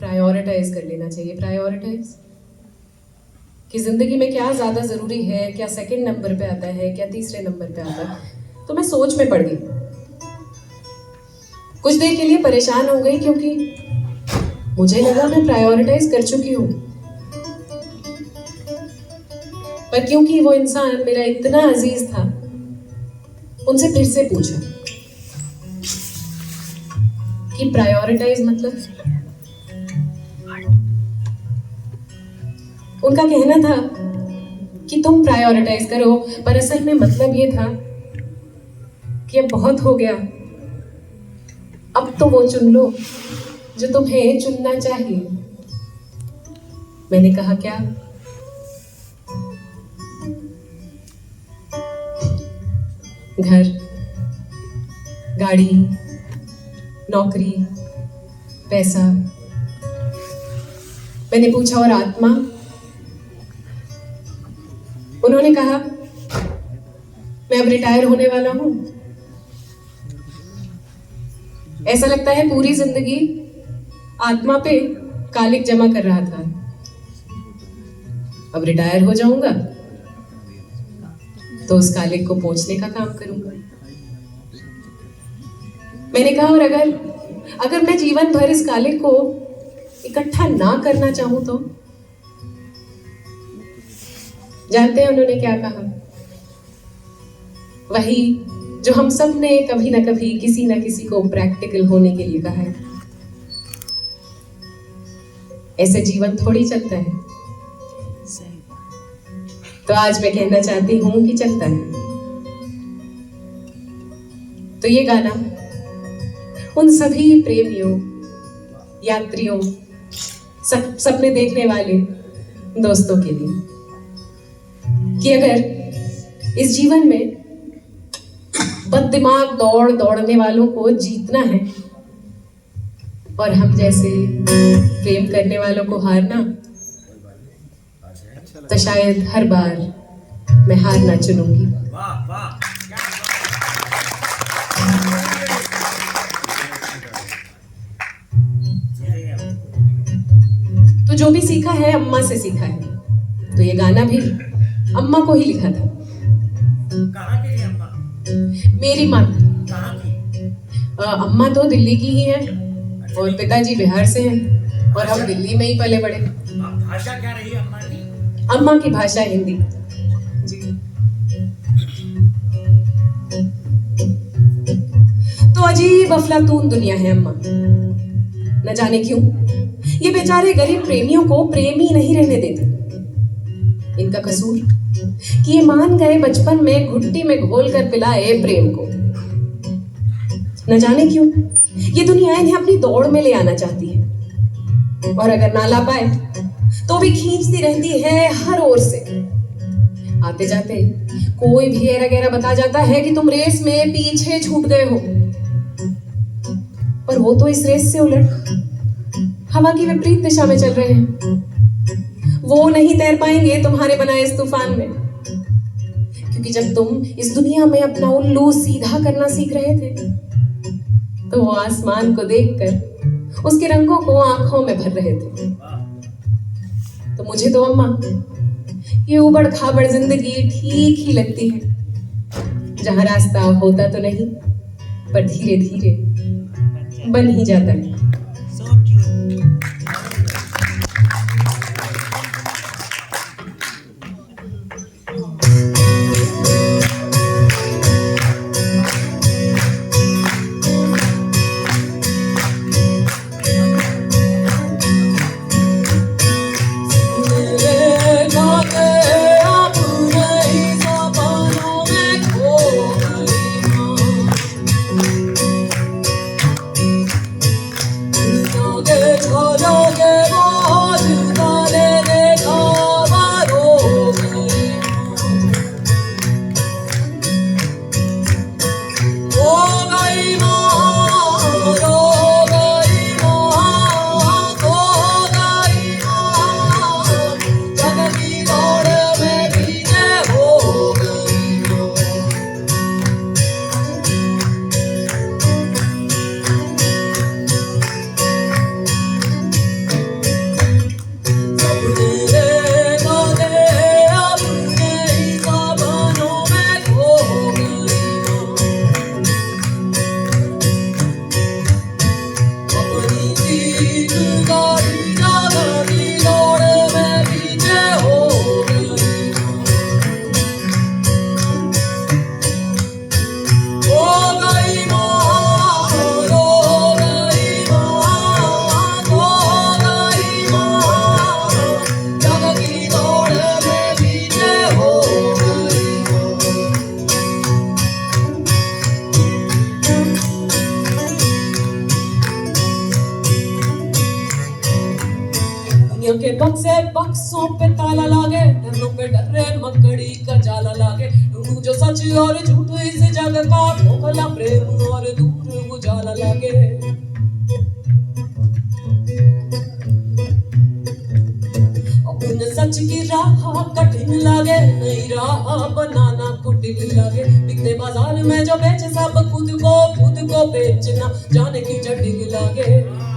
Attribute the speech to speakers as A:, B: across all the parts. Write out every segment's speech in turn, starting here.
A: Prioritise कर लेना चाहिए। प्रायोरिटाइज कि ज़िंदगी में क्या ज़्यादा ज़रूरी है, क्या सेकंड नंबर पे आता है, क्या तीसरे नंबर पे आता है। तो मैं सोच में पड़ गई, कुछ देर के लिए परेशान हो गई, क्योंकि मुझे लगा मैं प्रायोरिटाइज कर चुकी हूँ। पर क्योंकि वो इंसान मेरा इतना अजीज था, उनसे फिर से पूछा कि प्रायोरिटाइज मतलब। उनका कहना था कि तुम प्रायोरिटाइज करो, पर असल में मतलब ये था कि अब बहुत हो गया, अब तो वो चुन लो जो तुम्हें चुनना चाहिए। मैंने कहा क्या? घर, गाड़ी, नौकरी, पैसा। मैंने पूछा और आत्मा? उन्होंने कहा मैं अब रिटायर होने वाला हूं। ऐसा लगता है पूरी जिंदगी आत्मा पे कालिक जमा कर रहा था, अब रिटायर हो जाऊंगा तो उस कालिक को पोंछने का काम करूंगा। मैंने कहा और अगर मैं जीवन भर इस कालिक को इकट्ठा ना करना चाहूं तो? जानते हैं उन्होंने क्या कहा? वही जो हम सब ने कभी ना कभी किसी ना किसी को प्रैक्टिकल होने के लिए कहा है। ऐसे जीवन थोड़ी चलता है। तो आज मैं कहना चाहती हूं कि चलता है। तो ये गाना उन सभी प्रेमियों, यात्रियों, सपने देखने वाले दोस्तों के लिए कि अगर इस जीवन में बददिमाग दौड़ने वालों को जीतना है और हम जैसे प्रेम करने वालों को हारना, तो शायद हर बार मैं हारना चुनूंगी। तो जो भी सीखा है अम्मा से सीखा है। तो ये गाना भी अम्मा को ही लिखा था।
B: कहाँ की अम्मा?
A: मेरी माँ।
B: कहाँ की?
A: अम्मा तो दिल्ली की ही है और पिताजी बिहार से हैं और हम दिल्ली में ही पले बड़े।
B: भाषा क्या रही अम्मा की?
A: अम्मा की भाषा हिंदी जी। तो अजीब अफलातून दुनिया है अम्मा, न जाने क्यों ये बेचारे गरीब प्रेमियों को प्रेम ही नहीं रहने देते। इनका कसूर कि ये मान गए बचपन में घुट्टी में घोल कर पिलाए प्रेम को। न जाने क्यों ये दुनिया इन्हें अपनी दौड़ में ले आना चाहती है, और अगर ना ला पाए तो भी खींचती रहती है हर ओर से। आते जाते कोई भी एरा गैरा बता जाता है कि तुम रेस में पीछे छूट गए हो, पर वो तो इस रेस से उलट हवा की विपरीत दिशा में चल रहे हैं। वो नहीं तैर पाएंगे तुम्हारे बनाए इस तूफान में, क्योंकि जब तुम इस दुनिया में अपना उल्लू सीधा करना सीख रहे थे तो वो आसमान को देखकर उसके रंगों को आंखों में भर रहे थे। तो मुझे तो अम्मा ये उबड़ खाबड़ जिंदगी ठीक ही लगती है, जहां रास्ता होता तो नहीं पर धीरे धीरे बन ही जाता है। दुनिया के बक्से बक्सों पे ताला लागे, डरों पे डरे मकड़ी का जाला लागे, ढूंढूं जो सच और झूठ इस जग का, खोखला प्रेम और दूर उजाला लागे। अपने सच की राह कठिन लागे, नई राह बनाना कुटिल लागे, बिकते बाजार में जो बेचे सब खुद को बेचना जाने की जटिल लागे।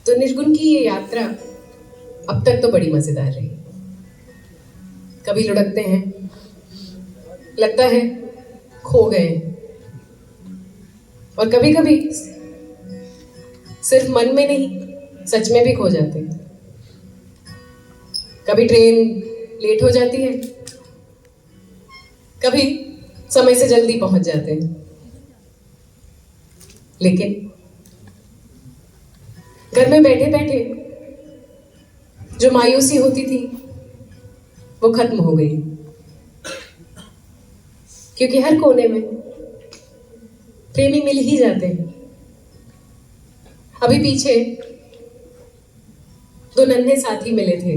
A: तो निर्गुण की ये यात्रा अब तक तो बड़ी मजेदार रही। कभी लुढ़कते हैं, लगता है खो गए, और कभी कभी सिर्फ मन में नहीं सच में भी खो जाते हैं। कभी ट्रेन लेट हो जाती है, कभी समय से जल्दी पहुंच जाते हैं, लेकिन घर में बैठे बैठे जो मायूसी होती थी वो खत्म हो गई, क्योंकि हर कोने में प्रेमी मिल ही जाते हैं। अभी पीछे दो नन्हे साथी मिले थे,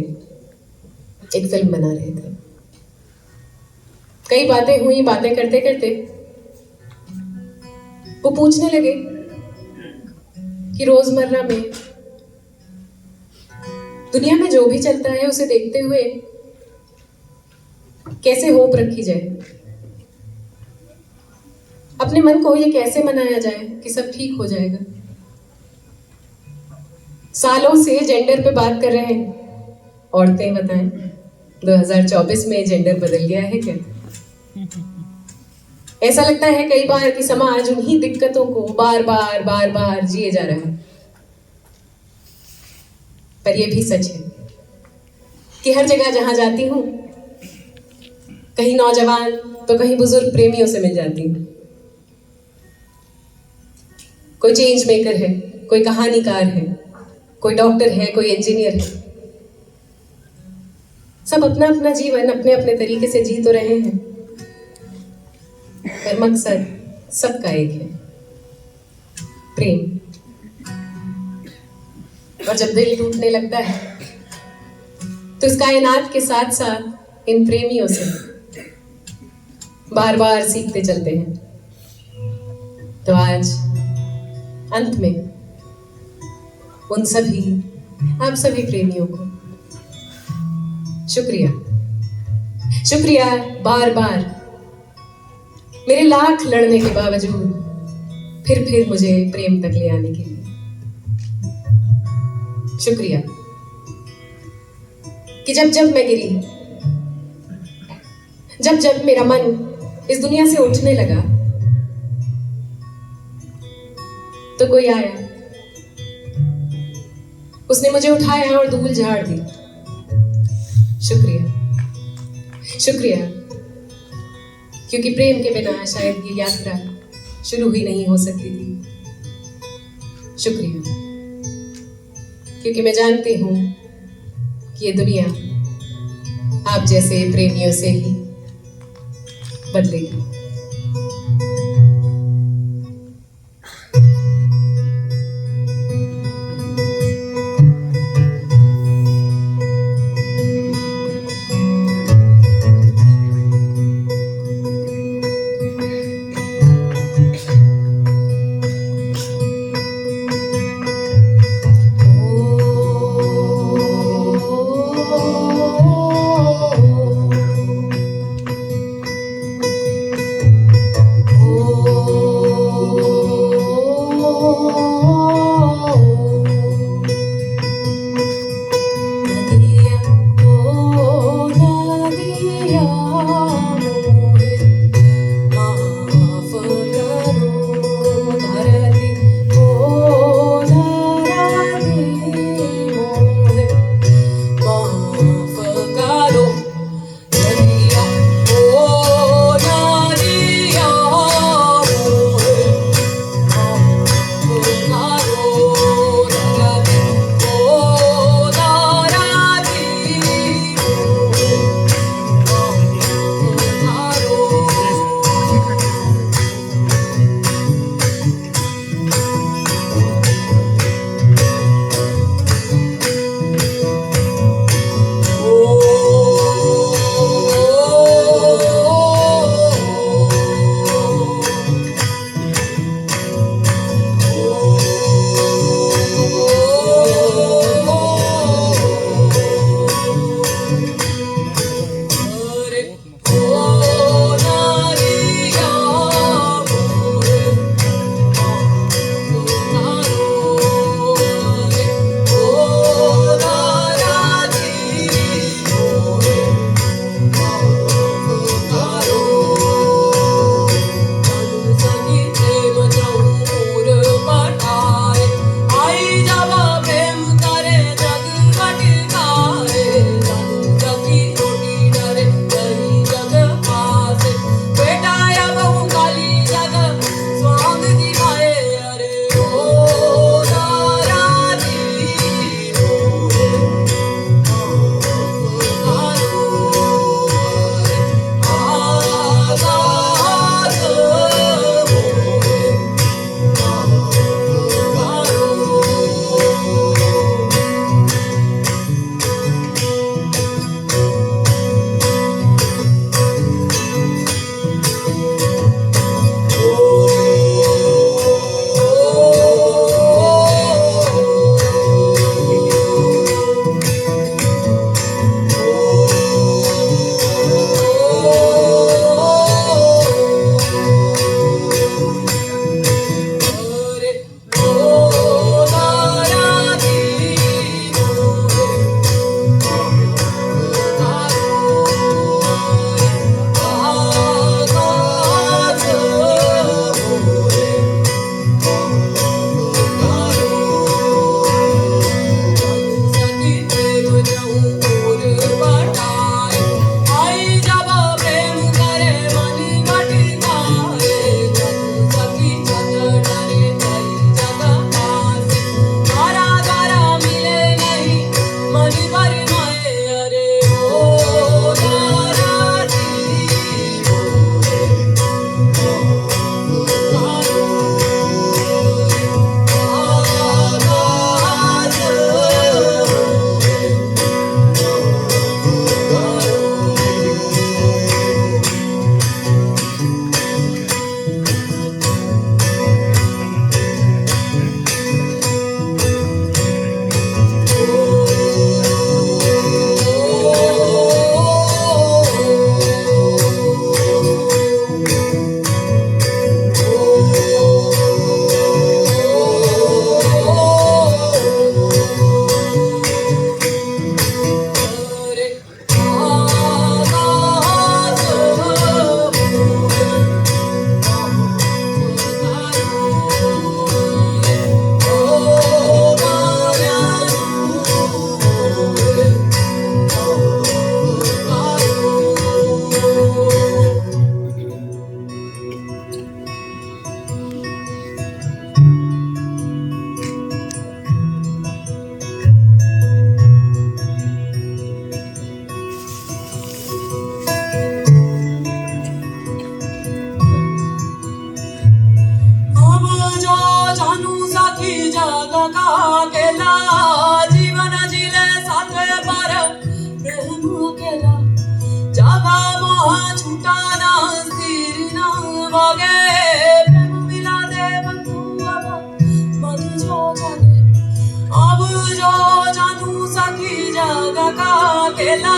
A: एक फिल्म बना रहे थे। कई बातें हुई, बातें करते करते वो पूछने लगे कि रोजमर्रा में दुनिया में जो भी चलता है उसे देखते हुए कैसे होप रखी जाए, अपने मन को ये कैसे मनाया जाए कि सब ठीक हो जाएगा। सालों से जेंडर पे बात कर रहे हैं, औरतें बताएं 2024 में जेंडर बदल गया है क्या? ऐसा लगता है कई बार कि समाज उन्हीं दिक्कतों को बार बार जिए जा रहा है। पर यह भी सच है कि हर जगह जहां जाती हूं, कहीं नौजवान तो कहीं बुजुर्ग प्रेमियों से मिल जाती हूं। कोई चेंज मेकर है, कोई कहानीकार है, कोई डॉक्टर है, कोई इंजीनियर है। सब अपना अपना जीवन अपने अपने तरीके से जी तो रहे हैं, पर मकसद सबका एक है, प्रेम। और जब दिल टूटने लगता है तो इस कायनात के साथ साथ इन प्रेमियों से बार बार सीखते चलते हैं। तो आज अंत में उन सभी, आप सभी प्रेमियों को शुक्रिया। शुक्रिया बार बार मेरे लाख लड़ने के बावजूद फिर मुझे प्रेम तक ले आने के लिए। शुक्रिया कि जब जब मैं गिरी, जब जब मेरा मन इस दुनिया से उठने लगा, तो कोई आया, उसने मुझे उठाया और धूल झाड़ दी। शुक्रिया शुक्रिया, क्योंकि प्रेम के बिना शायद ये यात्रा शुरू ही नहीं हो सकती थी। शुक्रिया, क्योंकि मैं जानती हूं कि ये दुनिया आप जैसे प्रेमियों से ही बदलेगी। का केला जीवन जिले साथे पर प्रेम केला जागा मोह छूटा ना स्थिर ना वागे प्रेम मिला दे बंधु अब मन जो जाने अब जो जानू सखी जागा का केला